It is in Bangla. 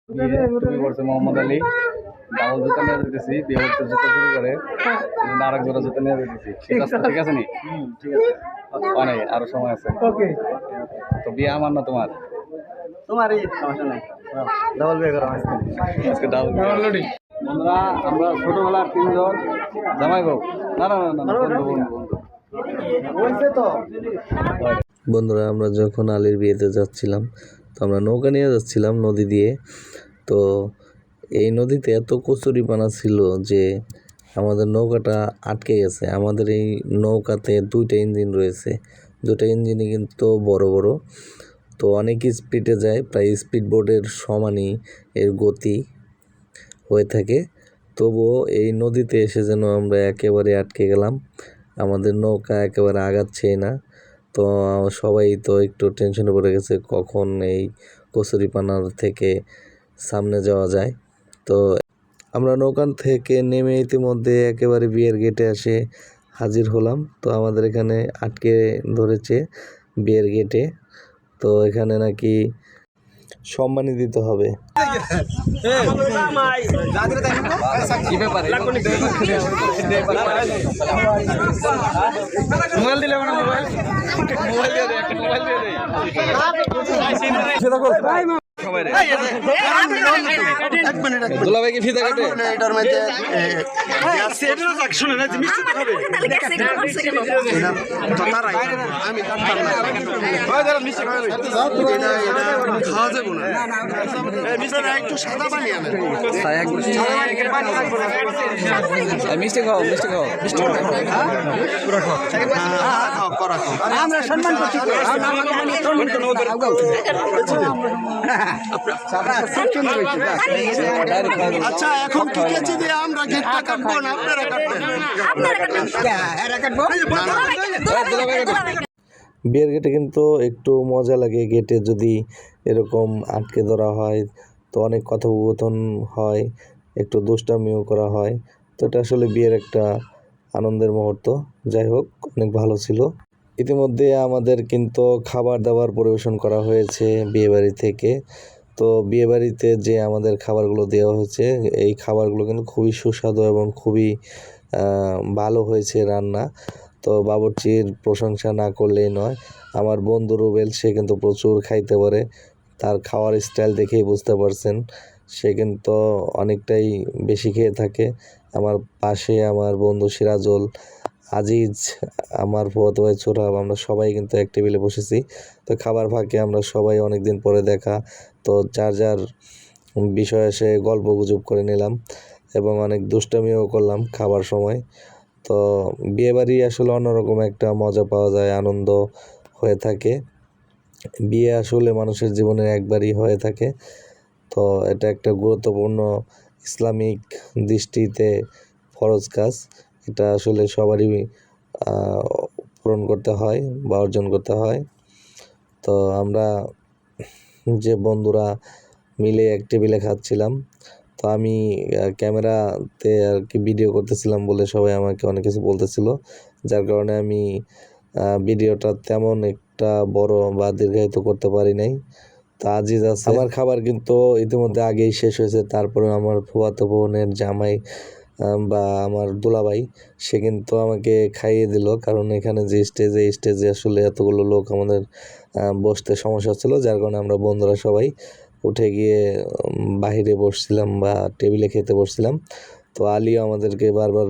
তুমি করছে মোহাম্মদ আলী ডাবল জুতা নিয়ে যেতেছি বিয়ে করতে জুতা চুরি করে আরেক জোড়া জুতা নিয়ে যেতেছি ঠিক আছে নি ঠিক আছে অনেক আরো সময় আছে ওকে তো বিয়ে আমার না তোমার তোমারই সমস্যা নাই ডাবল বিয়ে করা আজকে ডাবল বন্ধুরা আমরা ছোটবেলার তিনজন জামাই বউ না না না না বন্ধু বন্ধু বলছে তো বন্ধুরা আমরা যখন আলীর বিয়েতে যাচ্ছিলাম তো আমরা নৌকা নিয়ে যাচ্ছিলাম নদী দিয়ে। তো এই নদীতে এত কচুরিপানা ছিল যে আমাদের নৌকাটা আটকে গেছে। আমাদের এই নৌকাতে দুইটা ইঞ্জিন রয়েছে, দুটো ইঞ্জিনই কিন্তু বড় বড়, তো অনেক স্পিডে যায়, প্রায় স্পিড বোটের সমানই এর গতি হয়ে থাকে। তবুও এই নদীতে এসে যেন আমরা একেবারে আটকে গেলাম, আমাদের নৌকা একেবারে আগাচ্ছেই না। তো সবাই তো একটু টেনশনে পড়ে গেছে কখন এই কচুরিপানার থেকে সামনে যাওয়া যায়। তো আমরা নৌকান থেকে নেমে ইতিমধ্যে একেবারে বিয়ের গেটে এসে হাজির হলাম। তো আমাদের এখানে আটকে ধরেছে বিয়ের গেটে, তো এখানে নাকি সম্মানই দিতে হবে। মোবাইল দিলে মোবাইল দিয়ে দে মোবাইল দিয়ে দে দুলাভাই কি ফিতা কাটে এটার মধ্যে শুনে না মিষ্টি খাবে আমি কাটতাম না মিষ্টি খাবে খাওয়া যাবে না মিষ্টিটা একটু সাদা পানি আনে মিষ্টি খাও মিষ্টি খাও মিষ্টি পুরো খাও করা আমরা সম্মান করছি আচ্ছা এখন ঠিক আছে যে আমরা গেটটা কাটবো না আপনারা কাটবেন বিয়ের গেটে কিন্তু একটু মজা লাগে, গেটে যদি এরকম আটকে ধরা হয় তো অনেক কথোপকথন হয়, একটু দুষ্টামিও করা হয়। তো এটা আসলে বিয়ের একটা আনন্দের মুহূর্ত। যাই হোক, অনেক ভালো ছিল। ইতিমধ্যে আমাদের কিন্তু খাবার দাবার পরিবেশন করা হয়েছে বিয়েবাড়ি থেকে। তো বিয়েবাড়িতে যে আমাদের খাবারগুলো দেওয়া হয়েছে এই খাবারগুলো কিন্তু খুবই সুস্বাদু এবং খুবই ভালো হয়েছে রান্না। তো বাবুর্চির প্রশংসা না করলেই নয়। আমার বন্ধু রুবেল, সে কিন্তু প্রচুর খাইতে পারে, তার খাওয়ার স্টাইল দেখেই বুঝতে পারছেন। সে কিন্তু অনেকটাই বেশি খেয়ে থাকে। আমার পাশে আমার বন্ধু সিরাজুল, আজিজ, আমার ফুফাতো ভাই ছোরাব, আমরা সবাই কিন্তু এক টেবিলে বসেছি। তো খাবার ফাঁকে আমরা সবাই অনেক দিন পরে দেখা, তো যার যার বিষয়ে সে গল্প গুজব করে নিলাম এবং অনেক দুষ্টামিও করলাম খাবার সময়। তো বিয়েবাড়ি আসলে অন্যরকম একটা মজা পাওয়া যায়, আনন্দ হয়ে থাকে। বিয়ে আসলে মানুষের জীবনে একবারই হয়ে থাকে। তো এটা একটা গুরুত্বপূর্ণ ইসলামিক দৃষ্টিতে ফরজ কাজ, এটা আসলে সবারই পূরণ করতে হয় বা অর্জন করতে হয়। তো আমরা যে বন্ধুরা মিলে এক টেবিলে খাচ্ছিলাম, তো আমি ক্যামেরাতে আর কি ভিডিও করতেছিলাম বলে সবাই আমাকে অনেক কিছু বলতেছিল, যার কারণে আমি ভিডিওটা তেমন একটা বড় বা দীর্ঘায়িত করতে পারি নাই। তো আজিজ আছে, আমার খাবার কিন্তু ইতিমধ্যে আগেই শেষ হয়েছে। তারপরে আমার ফুফাতো বোনের জামাই বা আমার দুলাভাই, সে কিন্তু আমাকে খাইয়ে দিল, কারণ এখানে যে স্টেজে আসলে এতগুলো লোক আমাদের বসতে সমস্যা হচ্ছিল, যার কারণে আমরা বন্ধুরা সবাই উঠে গিয়ে বাহিরে বসছিলাম বা টেবিলে খেতে বসছিলাম। তো আলিও আমাদেরকে বারবার